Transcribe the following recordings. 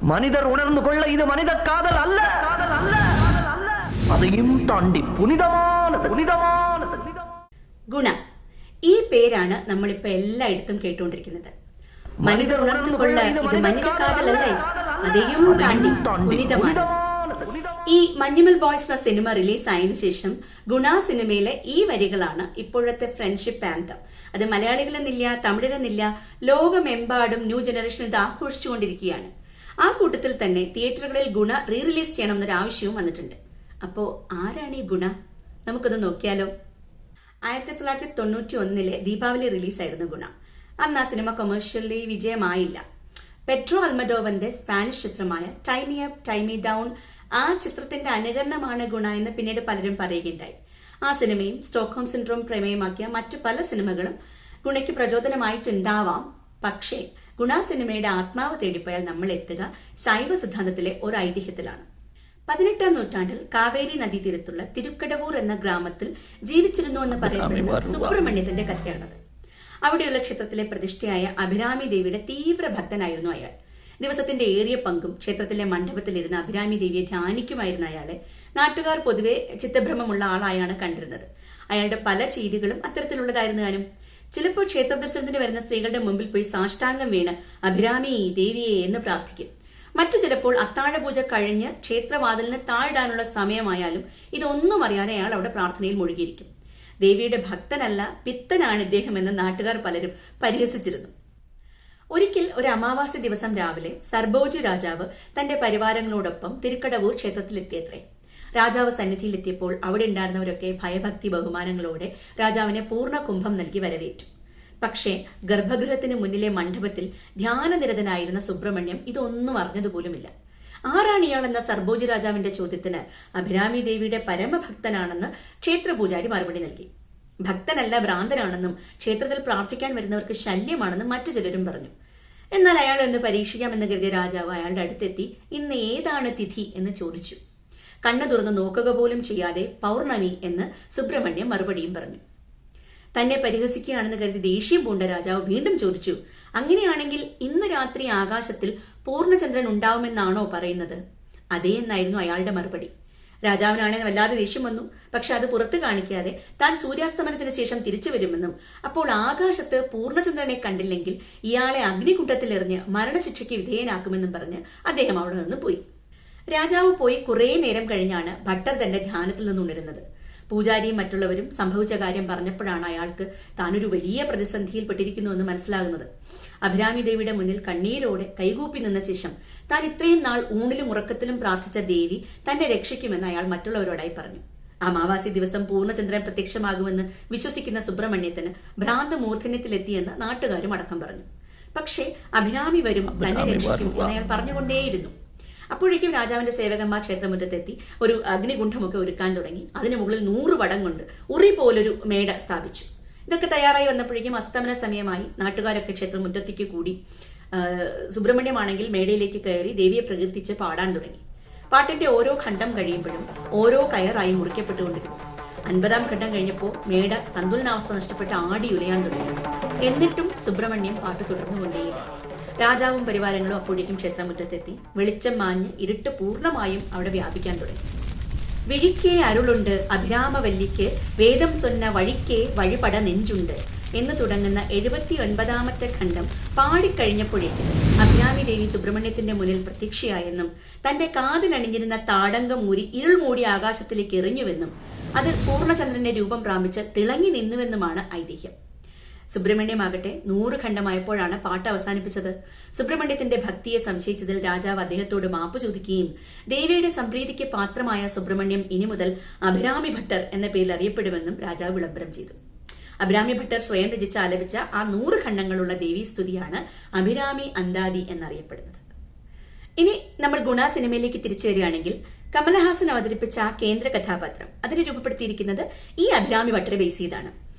മനിതർ ഉണർന്നുകൊള്ള ഇത് മനിത കാതൽ അല്ല, അതെയും താണ്ടി പുനിതമാനത്. ഗുണ, ഈ പേരാണ് നമ്മളിപ്പോ എല്ലായിടത്തും കേട്ടുകൊണ്ടിരിക്കുന്നത്. മനിതർ ഉണർന്നുകൊള്ള ഇത് മനിത കാതലല്ലേ, അതെയും താണ്ടി പുനിതമാനത്. ഈ മഞ്ഞുമൽ ബോയ്സ് എന്ന സിനിമ റിലീസ് ആയതിനു ശേഷം ഗുണ സിനിമയിലെ ഈ വരികളാണ് ഇപ്പോഴത്തെ ഫ്രണ്ട്ഷിപ്പ് ആന്തം. അത് മലയാളികളെന്നില്ല, തമിഴരെന്നില്ല, ലോകമെമ്പാടും ന്യൂ ജനറേഷൻ ഇത് ആഘോഷിച്ചുകൊണ്ടിരിക്കുകയാണ്. ആ കൂട്ടത്തിൽ തന്നെ തിയേറ്ററുകളിൽ ഗുണ റീ റിലീസ് ചെയ്യണം എന്നൊരു ആവശ്യവും വന്നിട്ടുണ്ട്. അപ്പോ ആരാണ് ഈ ഗുണ? നമുക്കൊന്ന് നോക്കിയാലോ. 1991 ദീപാവലി റിലീസായിരുന്നു ഗുണ. അന്ന് ആ സിനിമ കൊമേഴ്ഷ്യലി വിജയമായില്ല. പെട്രോ അൽമഡോവന്റെ സ്പാനിഷ് ചിത്രമായ time me up time me down, ആ ചിത്രത്തിന്റെ അനുകരണമാണ് ഗുണ എന്ന് പിന്നീട് പലരും പറയുകയുണ്ടായി. ആ സിനിമയും സ്റ്റോക്ക്ഹോം സിൻഡ്രോം പ്രമേയമാക്കിയ മറ്റു പല സിനിമകളും ഗുണയ്ക്ക് പ്രചോദനമായിട്ടുണ്ടാവാം. പക്ഷേ ഗുണ സിനിമയുടെ ആത്മാവ് തേടിപ്പോയാൽ നമ്മൾ എത്തുക ശൈവ സിദ്ധാന്തത്തിലെ ഒരു ഐതിഹ്യത്തിലാണ്. 18ാം നൂറ്റാണ്ടിൽ കാവേരി നദീതീരത്തുള്ള തിരുക്കടവൂർ എന്ന ഗ്രാമത്തിൽ ജീവിച്ചിരുന്നു എന്ന് പറയപ്പെടുന്ന സുബ്രഹ്മണ്യത്തിന്റെ കഥയാണത്. അവിടെയുള്ള ക്ഷേത്രത്തിലെ പ്രതിഷ്ഠയായ അഭിരാമി ദേവിയുടെ തീവ്ര ഭക്തനായിരുന്നു അയാൾ. ദിവസത്തിന്റെ ഏറിയ പങ്കും ക്ഷേത്രത്തിലെ മണ്ഡപത്തിലിരുന്ന് അഭിരാമി ദേവിയെ ധ്യാനിക്കുമായിരുന്ന അയാളെ നാട്ടുകാർ പൊതുവെ ചിത്തഭ്രമമുള്ള ആളായാണ് കണ്ടിരുന്നത്. അയാളുടെ പല ചെയ്തികളും അത്തരത്തിലുള്ളതായിരുന്നു താനും. ചിലപ്പോൾ ക്ഷേത്ര ദർശനത്തിന് വരുന്ന സ്ത്രീകളുടെ മുമ്പിൽ പോയി സാഷ്ടാംഗം വീണ് അഭിരാമി ദേവിയെ എന്ന് പ്രാർത്ഥിക്കും. മറ്റു ചിലപ്പോൾ അത്താഴപൂജ കഴിഞ്ഞ് ക്ഷേത്രവാതിലിന് താഴിടാനുള്ള സമയമായാലും ഇതൊന്നും അറിയാതെ അയാൾ അവിടെ പ്രാർത്ഥനയിൽ മുഴുകിയിരിക്കും. ദേവിയുടെ ഭക്തനല്ല, പിത്തനാണ് ഇദ്ദേഹം എന്ന് നാട്ടുകാർ പലരും പരിഹസിച്ചിരുന്നു. ഒരിക്കൽ ഒരു അമാവാസി ദിവസം രാവിലെ സർബോജി രാജാവ് തന്റെ പരിവാരങ്ങളോടൊപ്പം തിരുക്കടവൂർ ക്ഷേത്രത്തിലെത്തിയത്രേ. രാജാവ് സന്നിധിയിലെത്തിയപ്പോൾ അവിടെ ഉണ്ടായിരുന്നവരൊക്കെ ഭയഭക്തി ബഹുമാനങ്ങളോടെ രാജാവിനെ പൂർണ്ണ കുംഭം നൽകി വരവേറ്റു. പക്ഷേ ഗർഭഗൃഹത്തിന് മുന്നിലെ മണ്ഡപത്തിൽ ധ്യാനനിരതനായിരുന്ന സുബ്രഹ്മണ്യം ഇതൊന്നും അറിഞ്ഞതുപോലുമില്ല. ആരാണ് ഇയാൾ എന്ന സർബോജി രാജാവിന്റെ ചോദ്യത്തിന് അഭിരാമി ദേവിയുടെ പരമഭക്തനാണെന്ന് ക്ഷേത്രപൂജാരി മറുപടി നൽകി. ഭക്തനല്ല, ഭ്രാന്തനാണെന്നും ക്ഷേത്രത്തിൽ പ്രാർത്ഥിക്കാൻ വരുന്നവർക്ക് ശല്യമാണെന്നും മറ്റു ചിലരും പറഞ്ഞു. എന്നാൽ അയാൾ എന്ന് പരീക്ഷിക്കാമെന്ന് കരുതിയ രാജാവ് അയാളുടെ അടുത്തെത്തി ഇന്ന് ഏതാണ് തിഥി എന്ന് ചോദിച്ചു. കണ്ണു തുറന്ന് നോക്കുക പോലും ചെയ്യാതെ പൗർണമി എന്ന് സുബ്രഹ്മണ്യം മറുപടിയും പറഞ്ഞു. തന്നെ പരിഹസിക്കുകയാണെന്ന് കരുതി ദേഷ്യം പൂണ്ട രാജാവ് വീണ്ടും ചോദിച്ചു, അങ്ങനെയാണെങ്കിൽ ഇന്ന് രാത്രി ആകാശത്തിൽ പൂർണ്ണചന്ദ്രൻ ഉണ്ടാവുമെന്നാണോ പറയുന്നത്? അതേ എന്നായിരുന്നു അയാളുടെ മറുപടി. രാജാവിനാണെങ്കിൽ വല്ലാതെ ദേഷ്യം വന്നു. പക്ഷെ അത് പുറത്തു കാണിക്കാതെ താൻ സൂര്യാസ്തമനത്തിന് ശേഷം തിരിച്ചു വരുമെന്നും അപ്പോൾ ആകാശത്ത് പൂർണ്ണചന്ദ്രനെ കണ്ടില്ലെങ്കിൽ ഇയാളെ അഗ്നികുണ്ഡത്തിൽ എറിഞ്ഞ് മരണശിക്ഷയ്ക്ക് വിധേയനാക്കുമെന്നും പറഞ്ഞ് അദ്ദേഹം അവിടെ നിന്ന് പോയി. രാജാവ് പോയി കുറെ നേരം കഴിഞ്ഞാണ് ഭട്ടർ തന്റെ ധ്യാനത്തിൽ നിന്നുണരുന്നത്. പൂജാരിയും മറ്റുള്ളവരും സംഭവിച്ച കാര്യം പറഞ്ഞപ്പോഴാണ് അയാൾക്ക് താനൊരു വലിയ പ്രതിസന്ധിയിൽ പെട്ടിരിക്കുന്നുവെന്ന് മനസ്സിലാകുന്നത്. അഭിരാമി ദേവിയുടെ മുന്നിൽ കണ്ണീരോടെ കൈകൂപ്പി നിന്ന ശേഷം താൻ ഇത്രയും നാൾ ഊണിലും ഉറക്കത്തിലും പ്രാർത്ഥിച്ച ദേവി തന്നെ രക്ഷിക്കുമെന്ന് അയാൾ മറ്റുള്ളവരോടായി പറഞ്ഞു. അമാവാസി ദിവസം പൂർണ്ണചന്ദ്രൻ പ്രത്യക്ഷമാകുമെന്ന് വിശ്വസിക്കുന്ന സുബ്രഹ്മണ്യത്തിന് ഭ്രാന്ത് മൂർധന്യത്തിലെത്തിയെന്ന് നാട്ടുകാരും അടക്കം പറഞ്ഞു. പക്ഷേ അഭിരാമി വരും, തന്നെ രക്ഷിക്കും എന്ന് അയാൾ പറഞ്ഞുകൊണ്ടേയിരുന്നു. അപ്പോഴേക്കും രാജാവിന്റെ സേവകന്മാർ ക്ഷേത്രമുറ്റത്തെത്തി ഒരു അഗ്നികുണ്ഠമൊക്കെ ഒരുക്കാൻ തുടങ്ങി. അതിന് മുകളിൽ 100 വടം കൊണ്ട് ഉറി പോലൊരു മേട സ്ഥാപിച്ചു. ഇതൊക്കെ തയ്യാറായി വന്നപ്പോഴേക്കും അസ്തമന സമയമായി. നാട്ടുകാരൊക്കെ ക്ഷേത്രമുറ്റത്തേക്ക് കൂടി. സുബ്രഹ്മണ്യമാണെങ്കിൽ മേടയിലേക്ക് കയറി ദേവിയെ പ്രകീർത്തിച്ച് പാടാൻ തുടങ്ങി. പാട്ടിന്റെ ഓരോ ഖണ്ഡം കഴിയുമ്പോഴും ഓരോ കയറായി മുറിക്കപ്പെട്ടുകൊണ്ടിരുന്നു. 50ാം ഖണ്ഡം കഴിഞ്ഞപ്പോൾ മേട സന്തുലനാവസ്ഥ നഷ്ടപ്പെട്ട് ആടി ഉലയാൻ തുടങ്ങി. എന്നിട്ടും സുബ്രഹ്മണ്യം പാട്ട് തുടർന്നുകൊണ്ടേയില്ല. രാജാവും പരിവാരങ്ങളും അപ്പോഴേക്കും ക്ഷേത്രമുറ്റത്തെത്തി. വെളിച്ചം മാഞ്ഞ് ഇരുട്ട് പൂർണ്ണമായും അവിടെ വ്യാപിക്കാൻ തുടങ്ങി. വിഴിക്കേ അരുളുണ്ട് അഭിരാമവല്ലിക്ക് വേദം സൊന്ന വഴിക്കേ വഴിപട നെഞ്ചുണ്ട് എന്ന് തുടങ്ങുന്ന 79ാമത്തെ ഖണ്ഡം പാടിക്കഴിഞ്ഞപ്പോഴേക്കും അഭിരാമി ദേവി സുബ്രഹ്മണ്യത്തിന്റെ മുന്നിൽ പ്രത്യക്ഷയായെന്നും തന്റെ കാതിലണിഞ്ഞിരുന്ന താടങ്കം ഊരി ഇരുൾ മൂടി ആകാശത്തിലേക്ക് എറിഞ്ഞുവെന്നും അത് പൂർണ്ണചന്ദ്രന്റെ രൂപം പ്രാപിച്ച് തിളങ്ങി നിന്നുവെന്നുമാണ് ഐതിഹ്യം. സുബ്രഹ്മണ്യമാകട്ടെ 100 ഖണ്ഡമായപ്പോഴാണ് പാട്ട് അവസാനിപ്പിച്ചത്. സുബ്രഹ്മണ്യത്തിന്റെ ഭക്തിയെ സംശയിച്ചതിൽ രാജാവ് അദ്ദേഹത്തോട് മാപ്പ് ചോദിക്കുകയും ദേവിയുടെ സംപ്രീതിക്ക് പാത്രമായ സുബ്രഹ്മണ്യം ഇനി മുതൽ അഭിരാമി ഭട്ടർ എന്ന പേരിൽ അറിയപ്പെടുമെന്നും രാജാവ് വിളംബരം ചെയ്തു. അഭിരാമി ഭട്ടർ സ്വയം രചിച്ച് ആലപിച്ച ആ 100 ഖണ്ഡങ്ങളുള്ള ദേവീസ്തുതിയാണ് അഭിരാമി അന്താദി എന്നറിയപ്പെടുന്നത്. ഇനി നമ്മൾ ഗുണ സിനിമയിലേക്ക് തിരിച്ചു വരികയാണെങ്കിൽ കമലഹാസൻ അവതരിപ്പിച്ച ആ കേന്ദ്ര കഥാപാത്രം അതിനെ രൂപപ്പെടുത്തിയിരിക്കുന്നത് ഈ അഭിരാമി ഭട്ടരെ ബേസ് ചെയ്താണ്.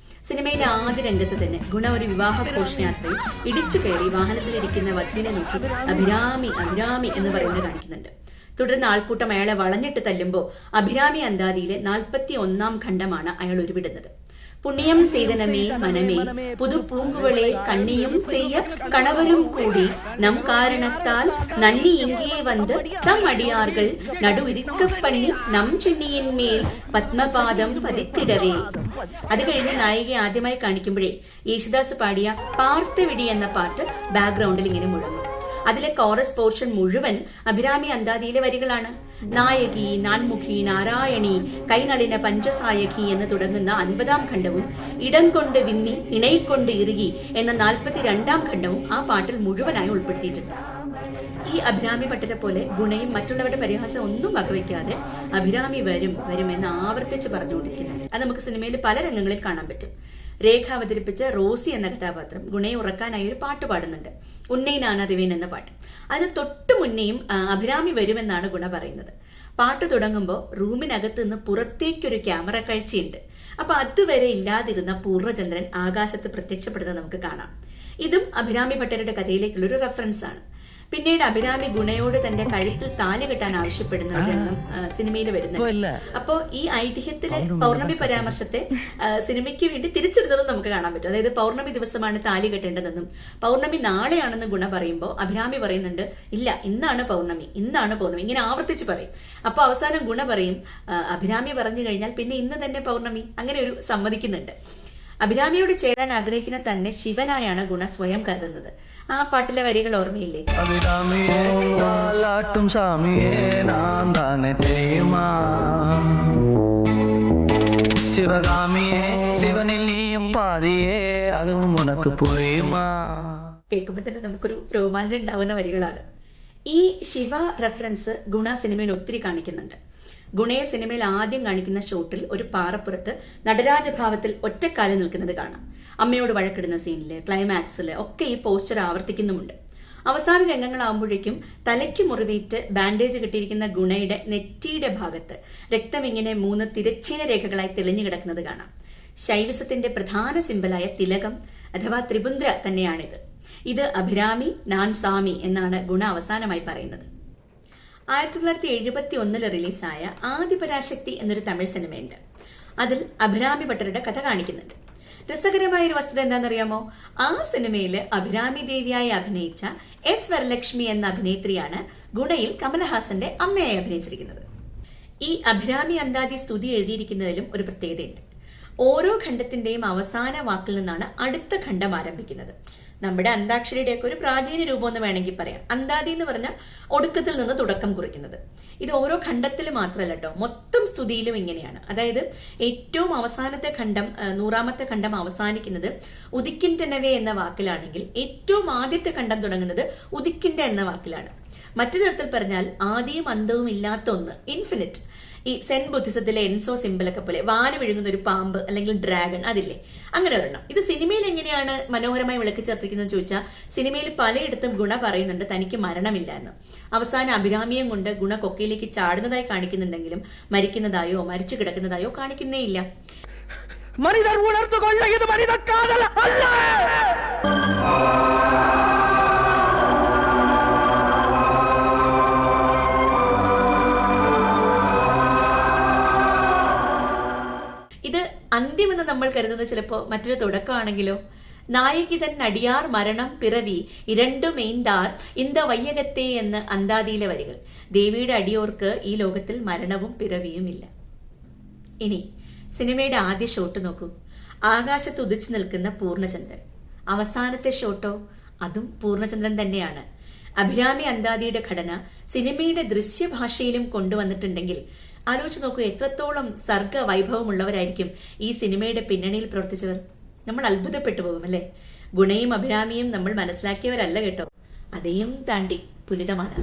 സിനിമയിലെ ആദ്യ രംഗത്ത് തന്നെ ഗുണ ഒരു വിവാഹ ഘോഷയാത്രയിൽ ഇടിച്ചു കയറി വാഹനത്തിലിരിക്കുന്ന വധുവിനെ നോക്കി അഭിരാമി അഭിരാമി എന്ന് പറയുന്നത് കാണിക്കുന്നുണ്ട്. തുടർന്ന് ആൾക്കൂട്ടം അയാളെ വളഞ്ഞിട്ട് തല്ലുമ്പോൾ അഭിരാമി അന്താദിയിലെ 41ാം ഖണ്ഡമാണ് അയാൾ ഉരുവിടുന്നത്. புண்ணியம் செய்தனமே மனமே புது பூங்குவளே கண்ணியும் செய்ய கணவரும் கூடி நம் காரணத்தால் நன்னி இங்கே வந்து தம் அடியார்கள் நடு இருக்க பண்ணி നം ചെന്നിயின் മേൽ പത്മപാദം പതിത്തിടവേ. അത് കഴിഞ്ഞ് നായികയെ ആദ്യമായി കാണിക്കുമ്പോഴേ യേശുദാസ് പാടിയ പാർത്തവിടി എന്ന പാട്ട് ബാക്ക്ഗ്രൗണ്ടിൽ ഇങ്ങനെ മുഴങ്ങും. അതിലെ കോറസ് പോർഷൻ മുഴുവൻ അഭിരാമി അന്താദിയിലെ വരികളാണ്. നായകി, നാൻമുഖി, നാരായണി, കൈനളിന പഞ്ചസായകി എന്ന് തുടങ്ങുന്ന 50-ാം ഖണ്ഡവും ഇടം കൊണ്ട് വിമ്മി ഇണയിക്കൊണ്ട് ഇറുകി എന്ന 42-ാം ഖണ്ഡവും ആ പാട്ടിൽ മുഴുവനായി ഉൾപ്പെടുത്തിയിട്ടുണ്ട്. ഈ അഭിരാമി ഭട്ടരെ പോലെ ഗുണയും മറ്റുള്ളവരുടെ പരിഹാസം ഒന്നും വകവയ്ക്കാതെ അഭിരാമി വരും വരും എന്ന് ആവർത്തിച്ച് പറഞ്ഞുകൊണ്ടിരിക്കുന്നുണ്ട്. അത് നമുക്ക് സിനിമയിൽ പല രംഗങ്ങളിൽ കാണാൻ പറ്റും. രേഖ അവതരിപ്പിച്ച റോസി എന്ന കഥാപാത്രം ഗുണയെ ഉറക്കാനായി ഒരു പാട്ട് പാടുന്നുണ്ട്, ഉന്നയിനാണ് അറിവേൻ എന്ന പാട്ട്. അതിന് തൊട്ടു മുന്നേയും അഭിരാമി വരുമെന്നാണ് ഗുണ പറയുന്നത്. പാട്ട് തുടങ്ങുമ്പോൾ റൂമിനകത്ത് നിന്ന് പുറത്തേക്കൊരു ക്യാമറ കാഴ്ചയുണ്ട്. അപ്പൊ അതുവരെ ഇല്ലാതിരുന്ന പൂർണ്ണചന്ദ്രൻ ആകാശത്ത് പ്രത്യക്ഷപ്പെടുന്നത് നമുക്ക് കാണാം. ഇതും അഭിരാമി ഭട്ടരുടെ കഥയിലേക്കുള്ള ഒരു റെഫറൻസ് ആണ്. പിന്നീട് അഭിരാമി ഗുണയോട് തന്റെ കഴുത്തിൽ താലി കെട്ടാൻ ആവശ്യപ്പെടുന്ന ഒരു രംഗം സിനിമയിൽ വരുന്നുണ്ട്. അപ്പോ ഈ ഐതിഹ്യത്തിലെ പൗർണമി പരാമർശത്തെ സിനിമയ്ക്ക് വേണ്ടി തിരിച്ചെടുത്തതും നമുക്ക് കാണാൻ പറ്റും. അതായത് പൗർണമി ദിവസമാണ് താലി കെട്ടേണ്ടതെന്നും പൗർണമി നാളെയാണെന്ന് ഗുണ പറയുമ്പോൾ അഭിരാമി പറയുന്നുണ്ട്, ഇല്ല ഇന്നാണ് പൗർണമി, ഇന്നാണ് പൗർണമി, ഇങ്ങനെ ആവർത്തിച്ച് പറയും. അപ്പൊ അവസാനം ഗുണ പറയും, അഭിരാമി പറഞ്ഞു കഴിഞ്ഞാൽ പിന്നെ ഇന്ന് തന്നെ പൗർണമി, അങ്ങനെ ഒരു സമ്മതിക്കുന്നുണ്ട്. അഭിരാമിയോട് ചേരാൻ ആഗ്രഹിക്കുന്ന തന്നെ ശിവനായാണ് ഗുണ സ്വയം കരുതുന്നത്. ആ പാട്ടിലെ വരികൾ ഓർമ്മയില്ലേ? കേൾക്കുമ്പോ തന്നെ നമുക്കൊരു രോമാഞ്ചം ഉണ്ടാവുന്ന വരികളാണ്. ഈ ശിവ റെഫറൻസ് ഗുണ സിനിമയിൽ ഒത്തിരി കാണിക്കുന്നുണ്ട്. ഗുണയെ സിനിമയിൽ ആദ്യം കാണിക്കുന്ന ഷോട്ടിൽ ഒരു പാറപ്പുറത്ത് നടരാജഭാവത്തിൽ ഒറ്റക്കാലിൽ നിൽക്കുന്നത് കാണാം. അമ്മയോട് വഴക്കിടുന്ന സീനില്, ക്ലൈമാക്സില് ഒക്കെ ഈ പോസ്റ്റർ ആവർത്തിക്കുന്നുമുണ്ട്. അവസാന രംഗങ്ങളാകുമ്പോഴേക്കും തലയ്ക്ക് മുറിവേറ്റ് ബാൻഡേജ് കെട്ടിയിരിക്കുന്ന ഗുണയുടെ നെറ്റിയുടെ ഭാഗത്ത് രക്തം ഇങ്ങനെ 3 തിരശ്ചീന രേഖകളായി തെളിഞ്ഞു കിടക്കുന്നത് കാണാം. ശൈവിസത്തിന്റെ പ്രധാന സിംബലായ തിലകം അഥവാ ത്രിപുന്ദ്ര തന്നെയാണിത്. ഇത് അഭിരാമി നാൻ സാമി എന്നാണ് ഗുണ അവസാനമായി പറയുന്നത്. 1971 റിലീസായ ആദിപരാശക്തി എന്നൊരു തമിഴ് സിനിമയുണ്ട്. അതിൽ അഭിരാമി ഭട്ടരുടെ കഥ കാണിക്കുന്നുണ്ട്. രസകരമായ ഒരു വസ്തുത എന്താണെന്നറിയാമോ? ആ സിനിമയിൽ അഭിരാമി ദേവിയായി അഭിനയിച്ച എസ് വരലക്ഷ്മി എന്ന അഭിനേത്രിയാണ് ഗുണയിൽ കമലഹാസന്റെ അമ്മയായി അഭിനയിച്ചിരിക്കുന്നത്. ഈ അഭിരാമി അന്താദി സ്തുതി എഴുതിയിരിക്കുന്നതിലും ഒരു പ്രത്യേകതയുണ്ട്. ഓരോ ഖണ്ഡത്തിന്റെയും അവസാന വാക്കിൽ നിന്നാണ് അടുത്ത ഖണ്ഡം ആരംഭിക്കുന്നത്. നമ്മുടെ അന്താക്ഷരിയുടെയൊക്കെ ഒരു പ്രാചീന രൂപം എന്ന് വേണമെങ്കിൽ പറയാം. അന്താദി എന്ന് പറഞ്ഞാൽ ഒടുക്കത്തിൽ നിന്ന് തുടക്കം കുറിക്കുന്നത്. ഇത് ഓരോ ഖണ്ഡത്തിൽ മാത്രമല്ല കേട്ടോ, മൊത്തം സ്തുതിയിലും ഇങ്ങനെയാണ്. അതായത് ഏറ്റവും അവസാനത്തെ ഖണ്ഡം, 100ാമത്തെ ഖണ്ഡം അവസാനിക്കുന്നത് ഉദിക്കിൻറ്റനവേ എന്ന വാക്കിലാണെങ്കിൽ ഏറ്റവും ആദ്യത്തെ ഖണ്ഡം തുടങ്ങുന്നത് ഉദിക്കിന്റെ എന്ന വാക്കിലാണ്. മറ്റൊരു തരത്തിൽ പറഞ്ഞാൽ ആദിയും അന്തവും ഇല്ലാത്ത ഒന്ന്, ഇൻഫിനിറ്റ്. ഈ സെൻ ബുദ്ധിസത്തിലെ എൻസോ സിംബലൊക്കെ പോലെ വാല് വിഴുങ്ങുന്ന ഒരു പാമ്പ് അല്ലെങ്കിൽ ഡ്രാഗൺ, അതില്ലേ, അങ്ങനെ വരണം. ഇത് സിനിമയിൽ എങ്ങനെയാണ് മനോഹരമായി വിളക്കി ചേർത്തിരിക്കുന്നത് ചോദിച്ചാൽ സിനിമയിൽ പലയിടത്തും ഗുണ പറയുന്നുണ്ട് തനിക്ക് മരണമില്ല എന്ന്. അവസാനം അഭിരാമിയും കൊണ്ട് ഗുണ കൊക്കയിലേക്ക് ചാടുന്നതായി കാണിക്കുന്നുണ്ടെങ്കിലും മരിക്കുന്നതായോ മരിച്ചു കിടക്കുന്നതായോ കാണിക്കുന്നേ ഇല്ല. മനിതർ ഉണർത്തുകൊള്ള ഇത് മനിത കാതൽ അല്ല. അന്ത്യമെന്ന് നമ്മൾ കരുതുന്നത് ചിലപ്പോ മറ്റൊരു തുടക്കമാണെങ്കിലോ? നായകി തൻ അടിയാർ മരണം പിറവി ഇരണ്ടു മെയിൻതാർ ഇന്ത വയ്യകത്തെ എന്ന് അന്താദിയിലെ വരികൾ. ദേവിയുടെ അടിയോർക്ക് ഈ ലോകത്തിൽ മരണവും പിറവിയും ഇല്ല. ഇനി സിനിമയുടെ ആദ്യ ഷോട്ട് നോക്കൂ. ആകാശത്ത് ഉദിച്ചു നിൽക്കുന്ന പൂർണ്ണചന്ദ്രൻ. അവസാനത്തെ ഷോട്ടോ അതും പൂർണ്ണചന്ദ്രൻ തന്നെയാണ്. അഭിരാമി അന്താദിയുടെ ഘടന സിനിമയുടെ ദൃശ്യഭാഷയിലും കൊണ്ടുവന്നിട്ടുണ്ടെങ്കിൽ ആലോചിച്ച് നോക്കൂ, എത്രത്തോളം സർഗ വൈഭവമുള്ളവരായിരിക്കും ഈ സിനിമയുടെ പിന്നണിയിൽ പ്രവർത്തിച്ചവർ. നമ്മൾ അത്ഭുതപ്പെട്ടു പോകും അല്ലെ? ഗുണയും അഭിരാമിയും നമ്മൾ മനസ്സിലാക്കിയവരല്ല കേട്ടോ, അതെയും താണ്ടി പുനിതമാണ്.